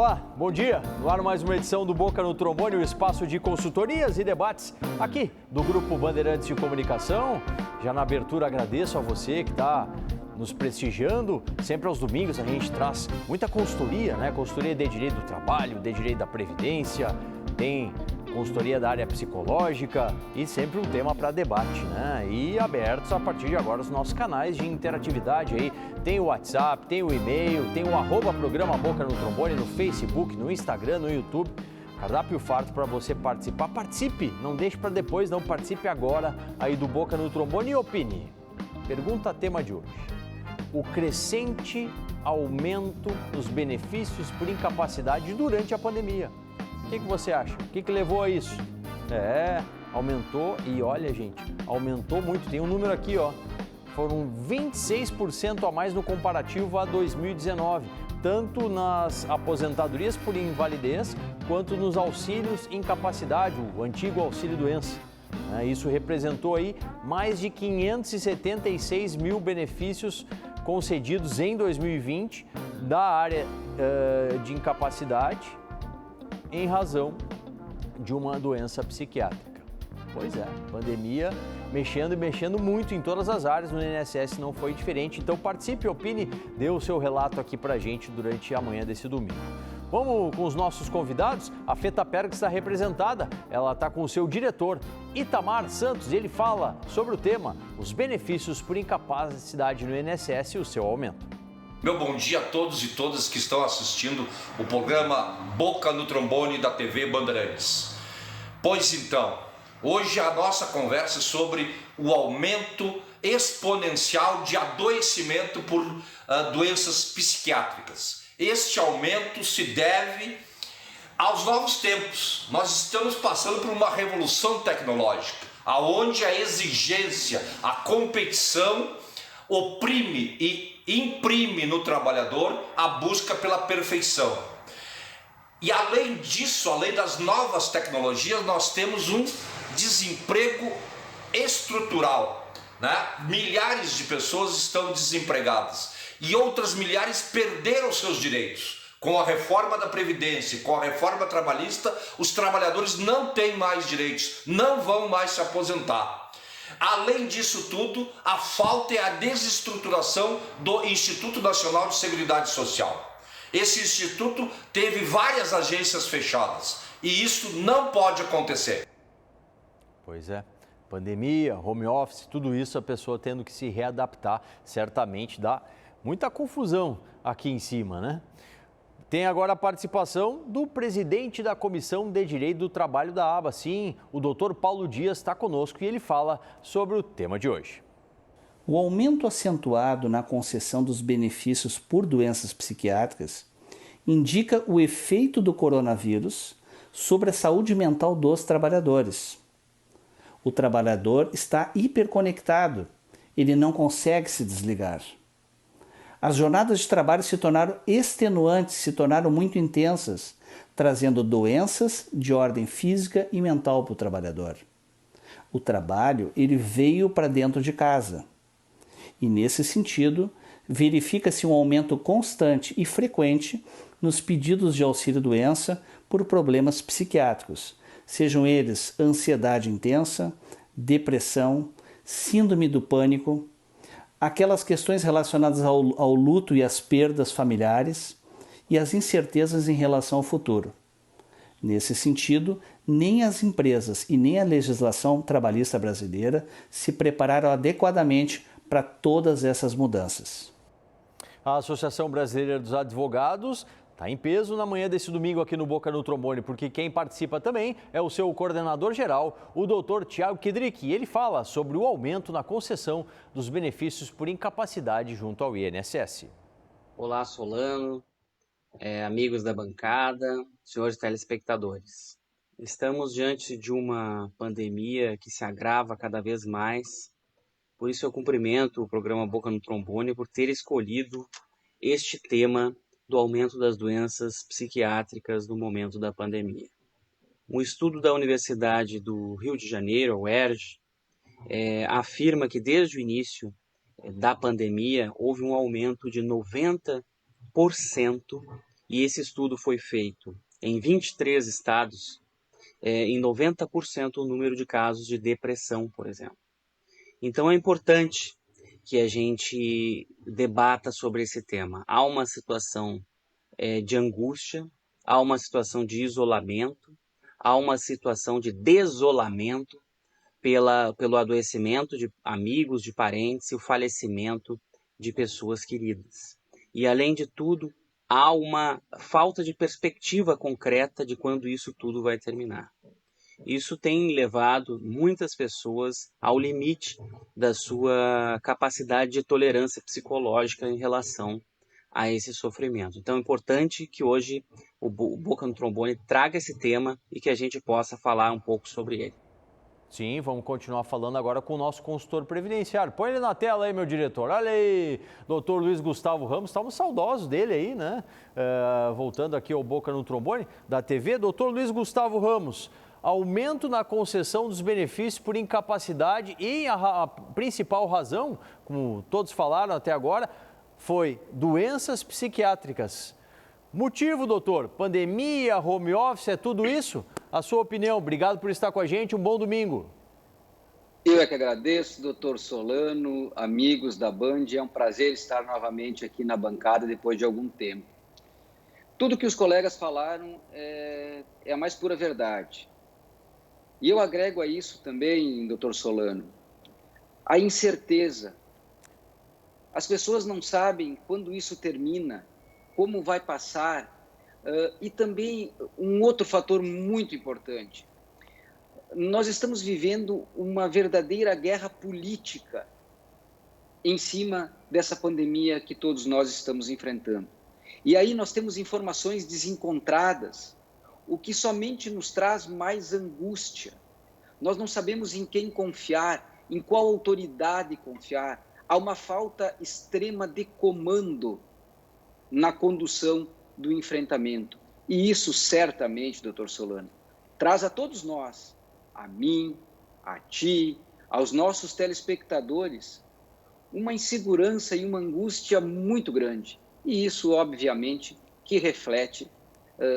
Olá, bom dia. No ar mais uma edição do Boca no Trombone, o espaço de consultorias e debates aqui do Grupo Bandeirantes de Comunicação. Já na abertura agradeço a você que está nos prestigiando. Sempre aos domingos a gente traz muita consultoria, né? Consultoria de direito do trabalho, de direito da previdência, tem consultoria da área psicológica e sempre um tema para debate, né? E abertos a partir de agora os nossos canais de interatividade aí. Tem o WhatsApp, tem o e-mail, tem o @programa Boca no Trombone no Facebook, no Instagram, no YouTube. Cardápio farto para você participar. Participe, não deixe para depois, não, participe agora aí do Boca no Trombone e opine. Pergunta tema de hoje. O crescente aumento dos benefícios por incapacidade durante a pandemia. O que você acha? O que levou a isso? Aumentou e olha, gente, aumentou muito. Tem um número aqui, ó. Foram 26% a mais no comparativo a 2019, tanto nas aposentadorias por invalidez quanto nos auxílios incapacidade, o antigo auxílio-doença. Isso representou aí mais de 576 mil benefícios concedidos em 2020 da área de incapacidade em razão de uma doença psiquiátrica. Pois é, pandemia mexendo e mexendo muito em todas as áreas, no INSS não foi diferente. Então participe, opine, dê o seu relato aqui pra gente durante a manhã desse domingo. Vamos com os nossos convidados. A FETAPER que está representada, ela está com o seu diretor, Itamar Santos, e ele fala sobre o tema, os benefícios por incapacidade no INSS e o seu aumento. Meu bom dia a todos e todas que estão assistindo o programa Boca no Trombone da TV Bandeirantes. Pois então, hoje a nossa conversa é sobre o aumento exponencial de adoecimento por doenças psiquiátricas. Este aumento se deve aos novos tempos. Nós estamos passando por uma revolução tecnológica, onde a exigência, a competição oprime e imprime no trabalhador a busca pela perfeição. E além disso, além das novas tecnologias, nós temos um desemprego estrutural, né? Milhares de pessoas estão desempregadas e outras milhares perderam seus direitos. Com a reforma da Previdência, com a reforma trabalhista, os trabalhadores não têm mais direitos, não vão mais se aposentar. Além disso tudo, a falta é a desestruturação do Instituto Nacional de Seguridade Social. Esse instituto teve várias agências fechadas e isso não pode acontecer. Pois é, pandemia, home office, tudo isso a pessoa tendo que se readaptar, certamente dá muita confusão aqui em cima, né? Tem agora a participação do presidente da Comissão de Direito do Trabalho da ABA. Sim, o doutor Paulo Dias está conosco e ele fala sobre o tema de hoje. O aumento acentuado na concessão dos benefícios por doenças psiquiátricas indica o efeito do coronavírus sobre a saúde mental dos trabalhadores. O trabalhador está hiperconectado, ele não consegue se desligar. As jornadas de trabalho se tornaram extenuantes, se tornaram muito intensas, trazendo doenças de ordem física e mental para o trabalhador. O trabalho, ele veio para dentro de casa. E nesse sentido, verifica-se um aumento constante e frequente nos pedidos de auxílio-doença por problemas psiquiátricos, sejam eles ansiedade intensa, depressão, síndrome do pânico, aquelas questões relacionadas ao luto e às perdas familiares e as incertezas em relação ao futuro. Nesse sentido, nem as empresas e nem a legislação trabalhista brasileira se prepararam adequadamente para todas essas mudanças. A Associação Brasileira dos Advogados está em peso na manhã desse domingo aqui no Boca no Trombone, porque quem participa também é o seu coordenador geral, o doutor Tiago Kedrick, e ele fala sobre o aumento na concessão dos benefícios por incapacidade junto ao INSS. Olá, Solano, amigos da bancada, senhores telespectadores. Estamos diante de uma pandemia que se agrava cada vez mais, por isso eu cumprimento o programa Boca no Trombone por ter escolhido este tema do aumento das doenças psiquiátricas no momento da pandemia. Um estudo da Universidade do Rio de Janeiro, a UERJ, afirma que desde o início da pandemia houve um aumento de 90% e esse estudo foi feito em 23 estados, em 90% o número de casos de depressão, por exemplo. Então é importante que a gente debata sobre esse tema. Há uma situação de angústia, há uma situação de isolamento, há uma situação de desolamento pelo adoecimento de amigos, de parentes e o falecimento de pessoas queridas. E além de tudo, há uma falta de perspectiva concreta de quando isso tudo vai terminar. Isso tem levado muitas pessoas ao limite da sua capacidade de tolerância psicológica em relação a esse sofrimento. Então é importante que hoje o Boca no Trombone traga esse tema e que a gente possa falar um pouco sobre ele. Sim, vamos continuar falando agora com o nosso consultor previdenciário. Põe ele na tela aí, meu diretor. Olha aí, doutor Luiz Gustavo Ramos. Estávamos saudosos dele aí, né? Voltando aqui ao Boca no Trombone da TV. Doutor Luiz Gustavo Ramos, aumento na concessão dos benefícios por incapacidade e a principal razão, como todos falaram até agora, foi doenças psiquiátricas. Motivo, doutor? Pandemia, home office, é tudo isso? A sua opinião. Obrigado por estar com a gente. Um bom domingo. Eu é que agradeço, doutor Solano, amigos da Band. É um prazer estar novamente aqui na bancada depois de algum tempo. Tudo que os colegas falaram é a mais pura verdade. E eu agrego a isso também, doutor Solano, a incerteza. As pessoas não sabem quando isso termina, como vai passar, e também um outro fator muito importante. Nós estamos vivendo uma verdadeira guerra política em cima dessa pandemia que todos nós estamos enfrentando. E aí nós temos informações desencontradas, o que somente nos traz mais angústia. Nós não sabemos em quem confiar, em qual autoridade confiar. Há uma falta extrema de comando na condução do enfrentamento. E isso certamente, doutor Solano, traz a todos nós, a mim, a ti, aos nossos telespectadores, uma insegurança e uma angústia muito grande. E isso, obviamente, que reflete,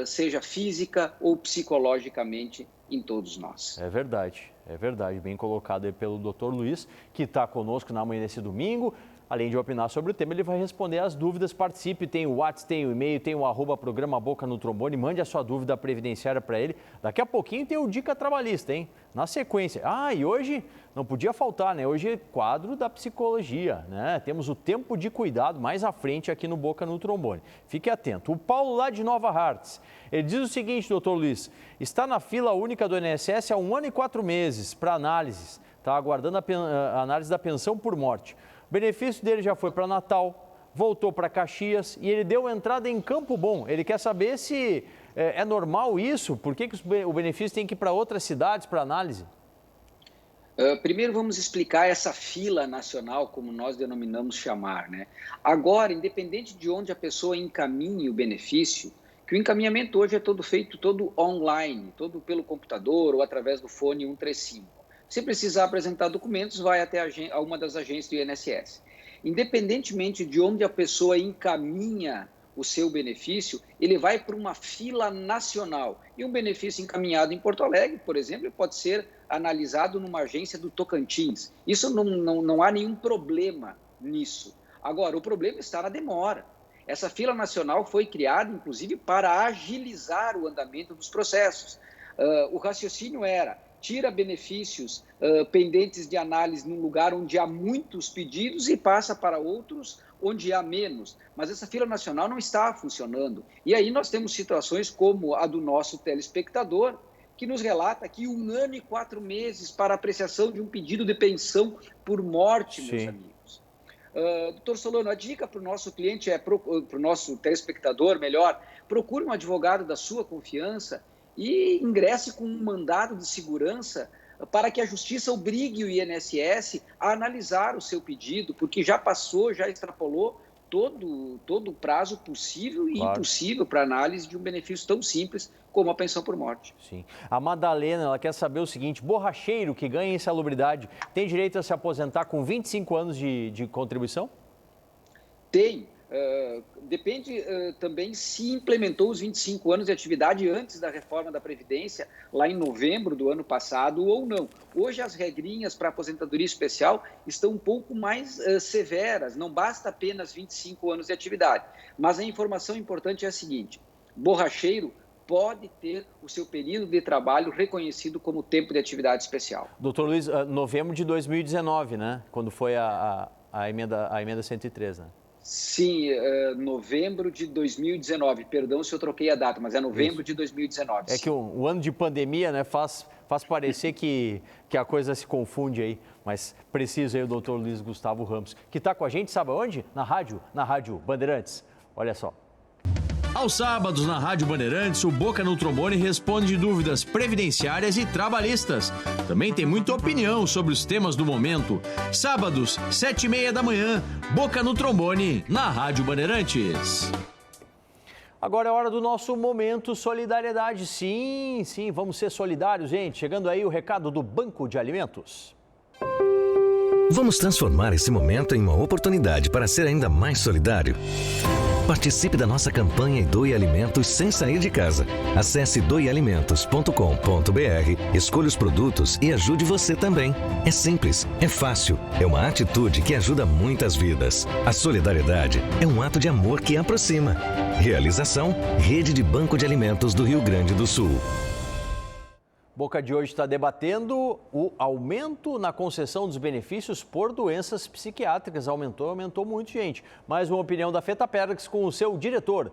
seja física ou psicologicamente, em todos nós. É verdade, bem colocado aí pelo doutor Luiz, que está conosco na manhã desse domingo. Além de opinar sobre o tema, ele vai responder as dúvidas. Participe, tem o WhatsApp, tem o e-mail, tem o @programa Boca no Trombone. Mande a sua dúvida previdenciária para ele. Daqui a pouquinho tem o Dica Trabalhista, hein? Na sequência. E hoje não podia faltar, né? Hoje é quadro da psicologia, né? Temos o tempo de cuidado mais à frente aqui no Boca no Trombone. Fique atento. O Paulo lá de Nova Hartz, ele diz o seguinte, doutor Luiz, está na fila única do INSS há 1 ano e 4 meses para análises. Está aguardando a análise da pensão por morte. O benefício dele já foi para Natal, voltou para Caxias e ele deu entrada em Campo Bom. Ele quer saber se é normal isso, por que o benefício tem que ir para outras cidades para análise? Primeiro vamos explicar essa fila nacional, como nós denominamos chamar, né? Agora, independente de onde a pessoa encaminhe o benefício, que o encaminhamento hoje é todo feito todo online, todo pelo computador ou através do fone 135. Se precisar apresentar documentos, vai até a uma das agências do INSS. Independentemente de onde a pessoa encaminha o seu benefício, ele vai para uma fila nacional. E um benefício encaminhado em Porto Alegre, por exemplo, pode ser analisado numa agência do Tocantins. Isso não há nenhum problema nisso. Agora, o problema está na demora. Essa fila nacional foi criada, inclusive, para agilizar o andamento dos processos. O raciocínio era: tira benefícios pendentes de análise num lugar onde há muitos pedidos e passa para outros onde há menos. Mas essa fila nacional não está funcionando. E aí nós temos situações como a do nosso telespectador, que nos relata que 1 ano e 4 meses para apreciação de um pedido de pensão por morte, meus amigos. Doutor Solano, a dica para o nosso cliente para o nosso telespectador, melhor, procure um advogado da sua confiança e ingresse com um mandado de segurança para que a Justiça obrigue o INSS a analisar o seu pedido, porque já passou, já extrapolou todo o prazo possível e impossível para análise de um benefício tão simples como a pensão por morte. Sim. A Madalena, ela quer saber o seguinte: borracheiro que ganha insalubridade tem direito a se aposentar com 25 anos de contribuição? Tem. Depende também se implementou os 25 anos de atividade antes da reforma da Previdência, lá em novembro do ano passado, ou não. Hoje as regrinhas para aposentadoria especial estão um pouco mais severas, não basta apenas 25 anos de atividade. Mas a informação importante é a seguinte: borracheiro pode ter o seu período de trabalho reconhecido como tempo de atividade especial. Doutor Luiz, novembro de 2019, né? Quando foi a emenda 103, né? Sim, novembro de 2019. Perdão se eu troquei a data, mas é novembro de 2019. É que o ano de pandemia, né, faz parecer que a coisa se confunde aí. Mas preciso aí o doutor Luiz Gustavo Ramos, que está com a gente, sabe onde? Na Rádio Bandeirantes. Olha só. Aos sábados, na Rádio Bandeirantes, o Boca no Trombone responde dúvidas previdenciárias e trabalhistas. Também tem muita opinião sobre os temas do momento. Sábados, 7h30 da manhã, Boca no Trombone, na Rádio Bandeirantes. Agora é hora do nosso Momento Solidariedade. Sim, vamos ser solidários, gente. Chegando aí o recado do Banco de Alimentos. Vamos transformar esse momento em uma oportunidade para ser ainda mais solidário. Participe da nossa campanha e doe alimentos sem sair de casa. Acesse doealimentos.com.br, escolha os produtos e ajude você também. É simples, é fácil, é uma atitude que ajuda muitas vidas. A solidariedade é um ato de amor que aproxima. Realização: Rede de Banco de Alimentos do Rio Grande do Sul. Boca de hoje está debatendo o aumento na concessão dos benefícios por doenças psiquiátricas. Aumentou muito, gente. Mais uma opinião da FetaPergs com o seu diretor,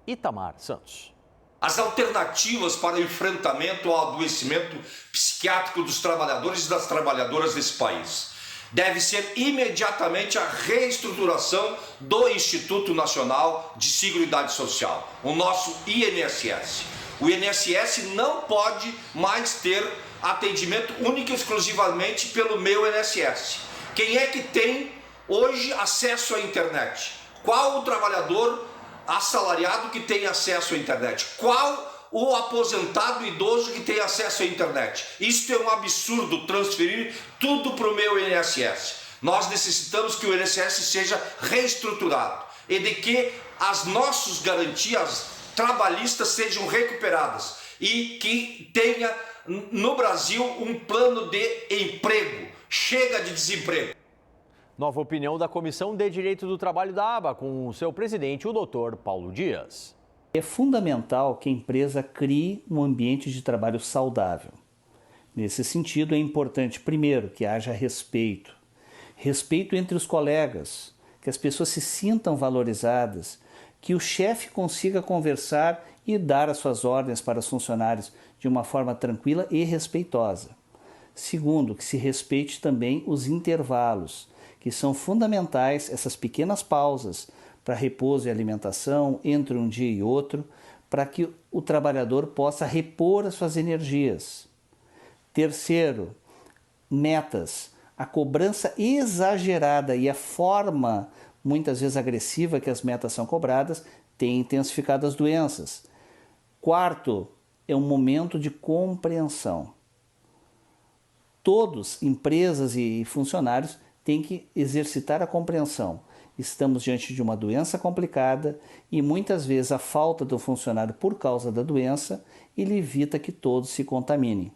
Itamar Santos. As alternativas para o enfrentamento ao adoecimento psiquiátrico dos trabalhadores e das trabalhadoras desse país deve ser imediatamente a reestruturação do Instituto Nacional de Seguridade Social, o nosso INSS. O INSS não pode mais ter atendimento único e exclusivamente pelo Meu INSS. Quem é que tem hoje acesso à internet? Qual o trabalhador assalariado que tem acesso à internet? Qual o aposentado idoso que tem acesso à internet? Isso é um absurdo, transferir tudo para o Meu INSS. Nós necessitamos que o INSS seja reestruturado e de que as nossas garantias trabalhistas sejam recuperadas e que tenha no Brasil um plano de emprego. Chega de desemprego. Nova opinião da Comissão de Direito do Trabalho da ABA, com o seu presidente, o doutor Paulo Dias. É fundamental que a empresa crie um ambiente de trabalho saudável. Nesse sentido, é importante, primeiro, que haja respeito. Respeito entre os colegas, que as pessoas se sintam valorizadas, que o chefe consiga conversar e dar as suas ordens para os funcionários de uma forma tranquila e respeitosa. Segundo, que se respeite também os intervalos, que são fundamentais, essas pequenas pausas para repouso e alimentação entre um dia e outro, para que o trabalhador possa repor as suas energias. Terceiro, metas. A cobrança exagerada e a forma muitas vezes agressiva que as metas são cobradas tem intensificado as doenças. Quarto, é um momento de compreensão. Todos, empresas e funcionários, têm que exercitar a compreensão. Estamos diante de uma doença complicada e muitas vezes a falta do funcionário por causa da doença, ele evita que todos se contaminem.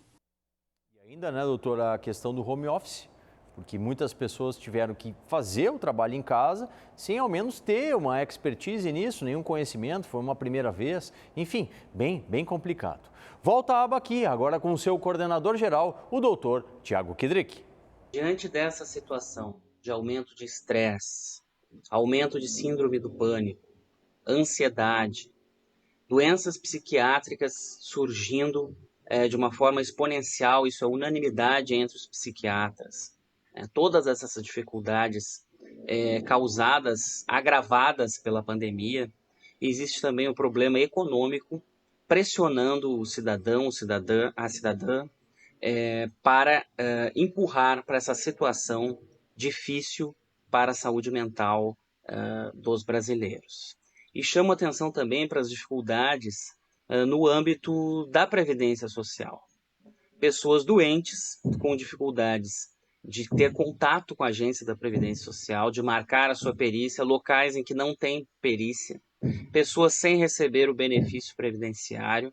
E ainda, né, doutora, a questão do home office, porque muitas pessoas tiveram que fazer o trabalho em casa sem ao menos ter uma expertise nisso, nenhum conhecimento, foi uma primeira vez, enfim, bem complicado. Volta a aba aqui, agora com o seu coordenador geral, o doutor Tiago Kidrick. Diante dessa situação de aumento de estresse, aumento de síndrome do pânico, ansiedade, doenças psiquiátricas surgindo de uma forma exponencial, isso é unanimidade entre os psiquiatras. Todas essas dificuldades causadas, agravadas pela pandemia, existe também o problema econômico pressionando o cidadão, a cidadã, para empurrar para essa situação difícil para a saúde mental dos brasileiros. E chamo atenção também para as dificuldades no âmbito da Previdência Social. Pessoas doentes com dificuldades de ter contato com a agência da Previdência Social, de marcar a sua perícia, locais em que não tem perícia, pessoas sem receber o benefício previdenciário,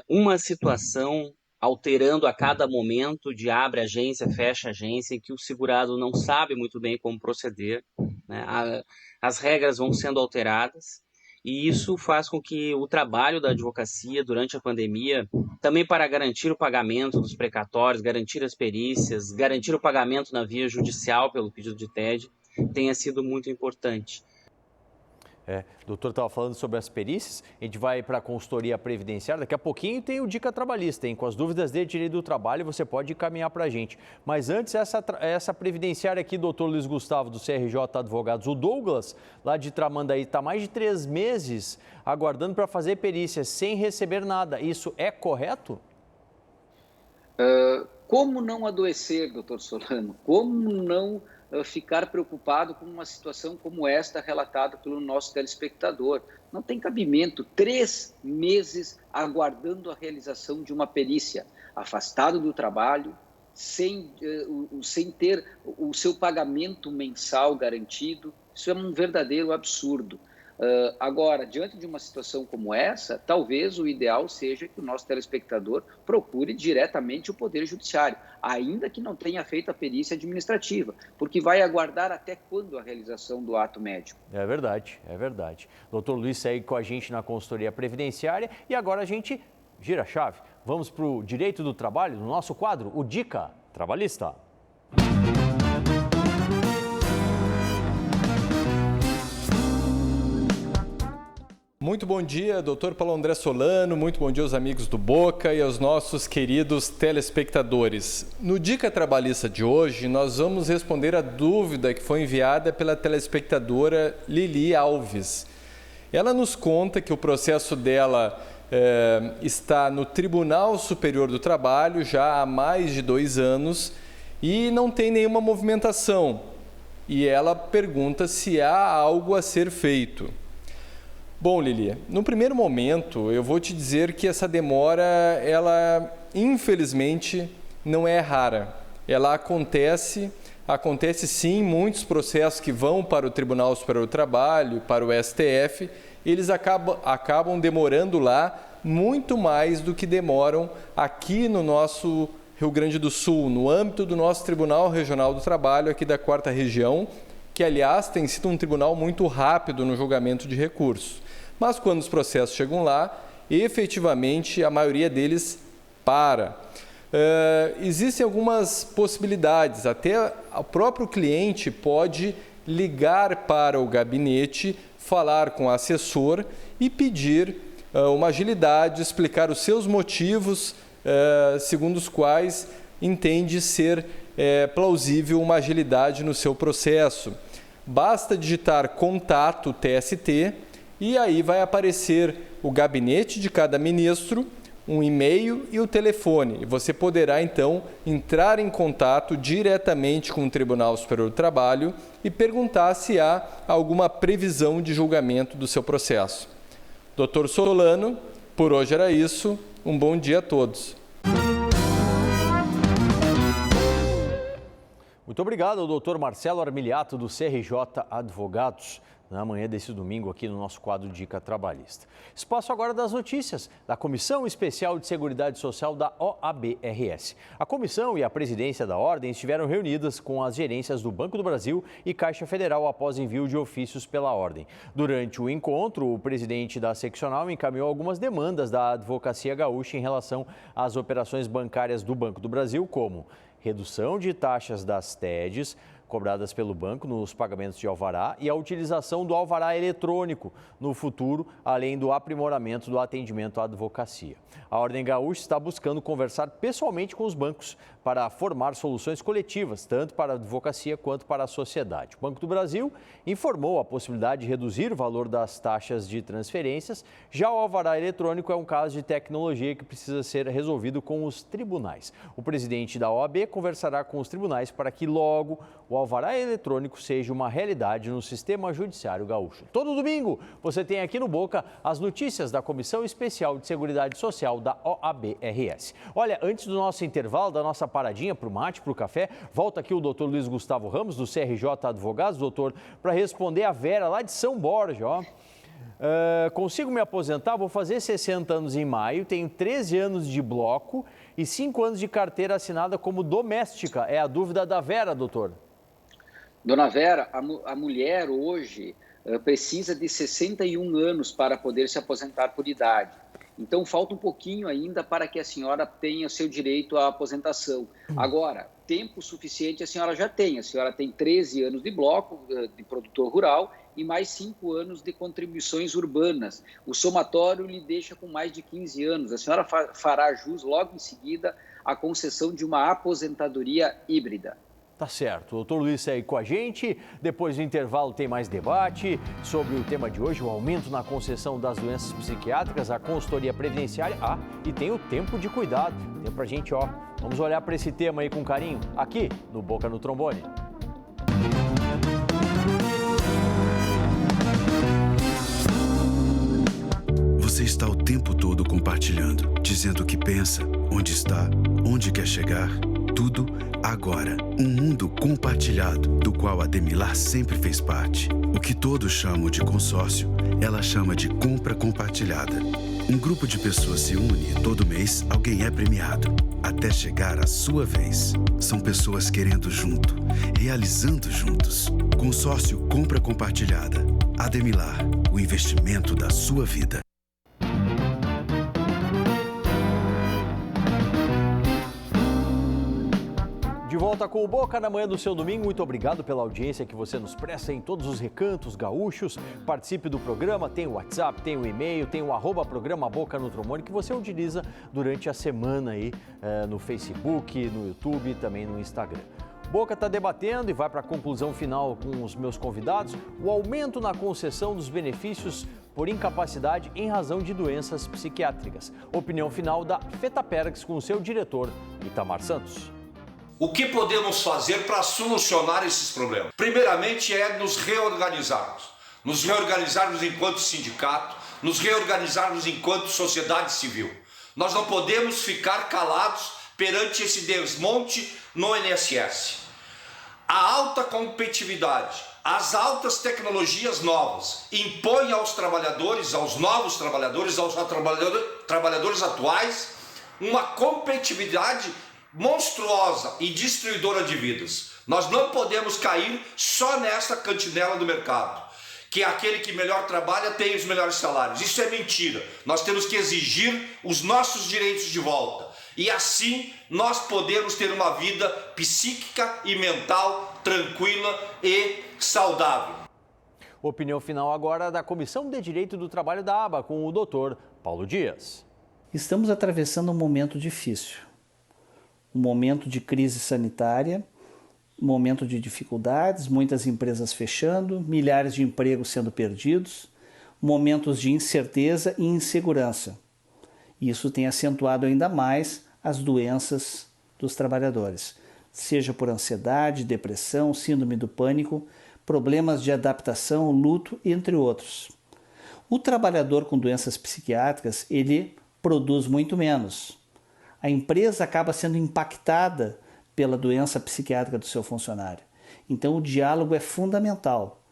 uma situação alterando a cada momento de abre agência, fecha agência, em que o segurado não sabe muito bem como proceder, né? As regras vão sendo alteradas e isso faz com que o trabalho da advocacia durante a pandemia, também para garantir o pagamento dos precatórios, garantir as perícias, garantir o pagamento na via judicial pelo pedido de TED, tenha sido muito importante. O doutor estava falando sobre as perícias, a gente vai para a consultoria previdenciária, daqui a pouquinho tem o Dica Trabalhista, hein? Com as dúvidas de direito do trabalho você pode encaminhar para a gente. Mas antes, essa previdenciária aqui, doutor Luiz Gustavo, do CRJ Advogados, o Douglas, lá de Tramandaí, está mais de 3 meses aguardando para fazer perícias sem receber nada. Isso é correto? Como não adoecer, doutor Solano? Como não ficar preocupado com uma situação como esta relatada pelo nosso telespectador? Não tem cabimento 3 meses aguardando a realização de uma perícia, afastado do trabalho, sem ter o seu pagamento mensal garantido. Isso é um verdadeiro absurdo. Agora, diante de uma situação como essa, talvez o ideal seja que o nosso telespectador procure diretamente o Poder Judiciário, ainda que não tenha feito a perícia administrativa, porque vai aguardar até quando a realização do ato médico. É verdade, é verdade. Doutor Luiz segue com a gente na consultoria previdenciária e agora a gente gira a chave. Vamos para o direito do trabalho, no nosso quadro, o Dica Trabalhista. Muito bom dia, doutor Paulo André Solano, muito bom dia aos amigos do Boca e aos nossos queridos telespectadores. No Dica Trabalhista de hoje, nós vamos responder a dúvida que foi enviada pela telespectadora Lili Alves. Ela nos conta que o processo dela está no Tribunal Superior do Trabalho já há mais de 2 anos e não tem nenhuma movimentação. E ela pergunta se há algo a ser feito. Bom, Lili, no primeiro momento eu vou te dizer que essa demora, ela infelizmente não é rara. Ela acontece sim, muitos processos que vão para o Tribunal Superior do Trabalho, para o STF, eles acabam demorando lá muito mais do que demoram aqui no nosso Rio Grande do Sul, no âmbito do nosso Tribunal Regional do Trabalho, aqui da 4ª Região, que aliás tem sido um tribunal muito rápido no julgamento de recursos. Mas quando os processos chegam lá, efetivamente a maioria deles para. Existem algumas possibilidades, até o próprio cliente pode ligar para o gabinete, falar com o assessor e pedir uma agilidade, explicar os seus motivos, segundo os quais entende ser plausível uma agilidade no seu processo. Basta digitar contato TST e aí vai aparecer o gabinete de cada ministro, um e-mail e o telefone. E você poderá, então, entrar em contato diretamente com o Tribunal Superior do Trabalho e perguntar se há alguma previsão de julgamento do seu processo. Doutor Solano, por hoje era isso. Um bom dia a todos. Muito obrigado ao doutor Marcelo Armiliato, do CRJ Advogados, na manhã desse domingo aqui no nosso quadro Dica Trabalhista. Espaço agora das notícias da Comissão Especial de Seguridade Social da OAB-RS. A comissão e a presidência da ordem estiveram reunidas com as gerências do Banco do Brasil e Caixa Federal após envio de ofícios pela ordem. Durante o encontro, o presidente da seccional encaminhou algumas demandas da Advocacia Gaúcha em relação às operações bancárias do Banco do Brasil, como redução de taxas das TEDs cobradas pelo banco nos pagamentos de alvará e a utilização do alvará eletrônico no futuro, além do aprimoramento do atendimento à advocacia. A Ordem Gaúcha está buscando conversar pessoalmente com os bancos para formar soluções coletivas, tanto para a advocacia quanto para a sociedade. O Banco do Brasil informou a possibilidade de reduzir o valor das taxas de transferências. Já o alvará eletrônico é um caso de tecnologia que precisa ser resolvido com os tribunais. O presidente da OAB conversará com os tribunais para que logo o o alvará eletrônico seja uma realidade no sistema judiciário gaúcho. Todo domingo você tem aqui no Boca as notícias da Comissão Especial de Seguridade Social da OAB-RS. Olha, antes do nosso intervalo, da nossa paradinha para o mate, para o café, volta aqui o doutor Luiz Gustavo Ramos, do CRJ Advogados, doutor, para responder a Vera lá de São Borja, ó. Consigo me aposentar? Vou fazer 60 anos em maio, tenho 13 anos de bloco e 5 anos de carteira assinada como doméstica. É a dúvida da Vera, doutor. Dona Vera, a mulher hoje precisa de 61 anos para poder se aposentar por idade. Então, falta um pouquinho ainda para que a senhora tenha seu direito à aposentação. Agora, tempo suficiente a senhora já tem. A senhora tem 13 anos de bloco, de produtor rural, e mais 5 anos de contribuições urbanas. O somatório lhe deixa com mais de 15 anos. A senhora fará jus logo em seguida à concessão de uma aposentadoria híbrida. Tá certo. O doutor Luiz segue com a gente. Depois do intervalo tem mais debate sobre o tema de hoje, o aumento na concessão das doenças psiquiátricas, a consultoria previdenciária. E tem o tempo de cuidado. Tem pra gente, vamos olhar para esse tema aí com carinho, aqui no Boca no Trombone. Você está o tempo todo compartilhando, dizendo o que pensa, onde está, onde quer chegar. Tudo agora. Um mundo compartilhado, do qual a Demilar sempre fez parte. O que todos chamam de consórcio, ela chama de compra compartilhada. Um grupo de pessoas se une e todo mês alguém é premiado, até chegar a sua vez. São pessoas querendo junto, realizando juntos. Consórcio Compra Compartilhada. Ademilar, o investimento da sua vida. De volta com o Boca na manhã do seu domingo. Muito obrigado pela audiência que você nos presta em todos os recantos gaúchos. Participe do programa, tem o WhatsApp, tem o e-mail, tem o @programa Boca no Trombone que você utiliza durante a semana aí no Facebook, no YouTube e também no Instagram. Boca está debatendo e vai para a conclusão final com os meus convidados, o aumento na concessão dos benefícios por incapacidade em razão de doenças psiquiátricas. Opinião final da Fetapergs com o seu diretor, Itamar Santos. O que podemos fazer para solucionar esses problemas? Primeiramente é nos reorganizarmos enquanto sindicato, nos reorganizarmos enquanto sociedade civil. Nós não podemos ficar calados perante esse desmonte no INSS. A alta competitividade, as altas tecnologias novas impõem aos trabalhadores, aos novos trabalhadores, aos trabalhadores atuais, uma competitividade monstruosa e destruidora de vidas. Nós não podemos cair só nessa cantinela do mercado, que aquele que melhor trabalha tem os melhores salários. Isso é mentira. Nós temos que exigir os nossos direitos de volta. E assim nós podemos ter uma vida psíquica e mental tranquila e saudável. Opinião final agora da Comissão de Direito do Trabalho da ABA com o doutor Paulo Dias. Estamos atravessando um momento difícil. Um momento de crise sanitária, um momento de dificuldades, muitas empresas fechando, milhares de empregos sendo perdidos, momentos de incerteza e insegurança. Isso tem acentuado ainda mais as doenças dos trabalhadores, seja por ansiedade, depressão, síndrome do pânico, problemas de adaptação, luto, entre outros. O trabalhador com doenças psiquiátricas, ele produz muito menos. A empresa acaba sendo impactada pela doença psiquiátrica do seu funcionário. Então, o diálogo é fundamental.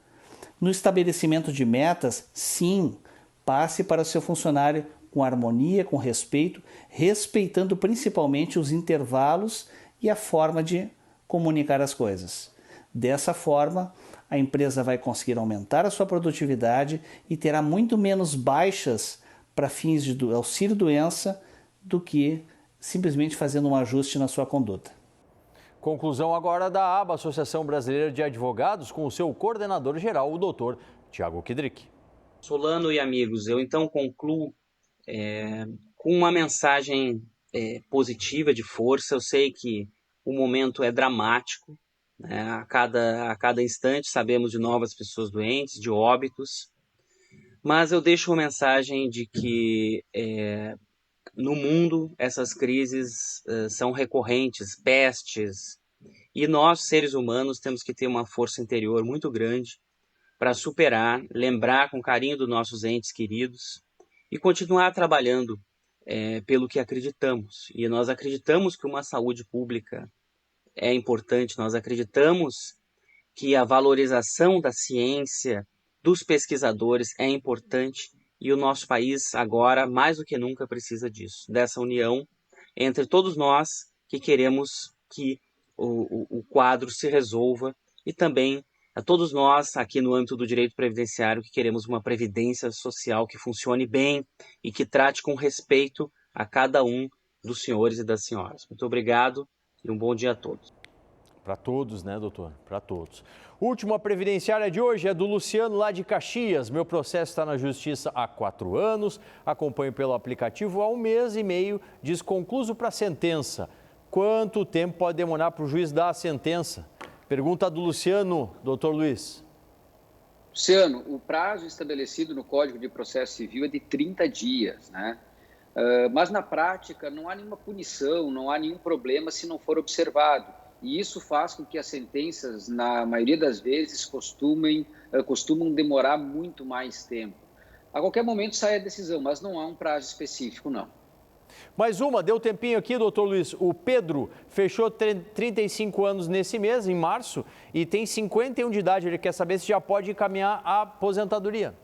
No estabelecimento de metas, sim, passe para o seu funcionário com harmonia, com respeito, respeitando principalmente os intervalos e a forma de comunicar as coisas. Dessa forma, a empresa vai conseguir aumentar a sua produtividade e terá muito menos baixas para fins de auxílio-doença do que simplesmente fazendo um ajuste na sua conduta. Conclusão agora da ABA, Associação Brasileira de Advogados, com o seu coordenador-geral, o doutor Tiago Kidrick. Solano e amigos, eu então concluo com uma mensagem positiva, de força. Eu sei que o momento é dramático, né? A cada instante sabemos de novas pessoas doentes, de óbitos, mas eu deixo uma mensagem de que no mundo essas crises são recorrentes, pestes, E nós, seres humanos, temos que ter uma força interior muito grande para superar, lembrar com carinho dos nossos entes queridos e continuar trabalhando pelo que acreditamos. E nós acreditamos que uma saúde pública é importante, nós acreditamos que a valorização da ciência, dos pesquisadores é importante e o nosso país agora, mais do que nunca, precisa disso, dessa união entre todos nós que queremos que o quadro se resolva e também a todos nós aqui no âmbito do direito previdenciário que queremos uma previdência social que funcione bem e que trate com respeito a cada um dos senhores e das senhoras. Muito obrigado e um bom dia a todos. Para todos, né, doutor? Para todos. Última previdenciária de hoje é do Luciano, lá de Caxias. Meu processo está na justiça há 4 anos, acompanho pelo aplicativo há 1 mês e meio, diz concluso para a sentença. Quanto tempo pode demorar para o juiz dar a sentença? Pergunta do Luciano, doutor Luiz. Luciano, o prazo estabelecido no Código de Processo Civil é de 30 dias, né? Mas na prática não há nenhuma punição, não há nenhum problema se não for observado. E isso faz com que as sentenças, na maioria das vezes, costumam demorar muito mais tempo. A qualquer momento sai a decisão, mas não há um prazo específico, não. Mais uma, deu tempinho aqui, doutor Luiz. O Pedro fechou 35 anos nesse mês, em março, e tem 51 de idade. Ele quer saber se já pode encaminhar a aposentadoria.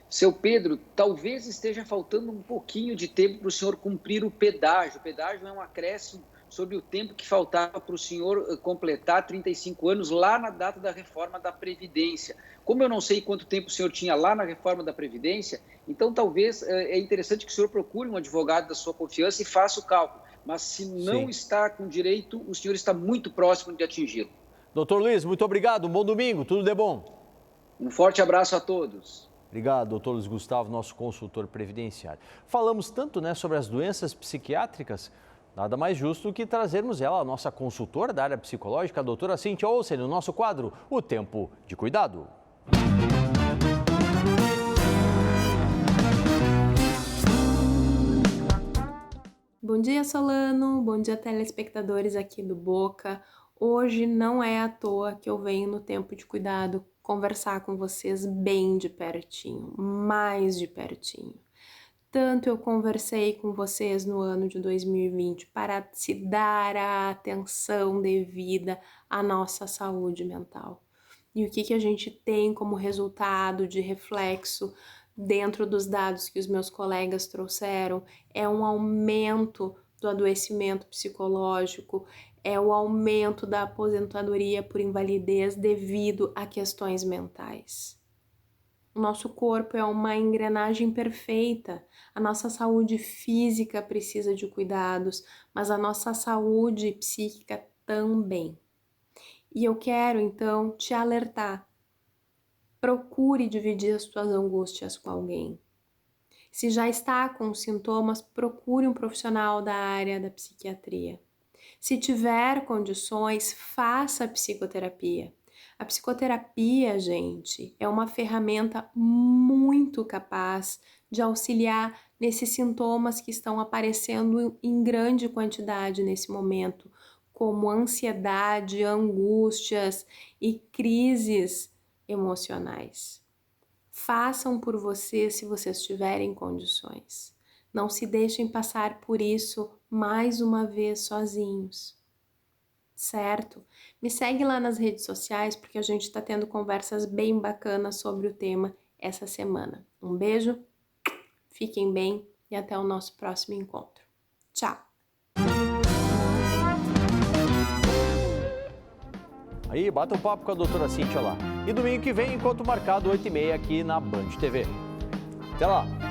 Seu Pedro, talvez esteja faltando um pouquinho de tempo para o senhor cumprir o pedágio. O pedágio é um acréscimo sobre o tempo que faltava para o senhor completar 35 anos lá na data da reforma da Previdência. Como eu não sei quanto tempo o senhor tinha lá na reforma da Previdência, então talvez é interessante que o senhor procure um advogado da sua confiança e faça o cálculo. Mas se não está com direito, o senhor está muito próximo de atingi-lo. Doutor Luiz, muito obrigado. Um bom domingo. Tudo de bom. Um forte abraço a todos. Obrigado, doutor Luiz Gustavo, nosso consultor previdenciário. Falamos tanto, né, sobre as doenças psiquiátricas, nada mais justo que trazermos ela, a nossa consultora da área psicológica, a doutora Cíntia Olsen, no nosso quadro O Tempo de Cuidado. Bom dia, Solano. Bom dia, telespectadores aqui do Boca. Hoje não é à toa que eu venho no Tempo de Cuidado conversar com vocês bem de pertinho, mais de pertinho. Tanto eu conversei com vocês no ano de 2020 para se dar a atenção devida à nossa saúde mental. E o que a gente tem como resultado de reflexo dentro dos dados que os meus colegas trouxeram é um aumento do adoecimento psicológico, é o aumento da aposentadoria por invalidez devido a questões mentais. O nosso corpo é uma engrenagem perfeita. A nossa saúde física precisa de cuidados, mas a nossa saúde psíquica também. E eu quero, então, te alertar. Procure dividir as suas angústias com alguém. Se já está com sintomas, procure um profissional da área da psiquiatria. Se tiver condições, faça psicoterapia. A psicoterapia, gente, é uma ferramenta muito capaz de auxiliar nesses sintomas que estão aparecendo em grande quantidade nesse momento, como ansiedade, angústias e crises emocionais. Façam por você se vocês tiverem condições. Não se deixem passar por isso mais uma vez sozinhos. Certo? Me segue lá nas redes sociais porque a gente está tendo conversas bem bacanas sobre o tema essa semana. Um beijo, fiquem bem e até o nosso próximo encontro. Tchau! Aí, bata um papo com a doutora Cíntia lá. E domingo que vem, encontro marcado 8h30 aqui na Band TV. Até lá!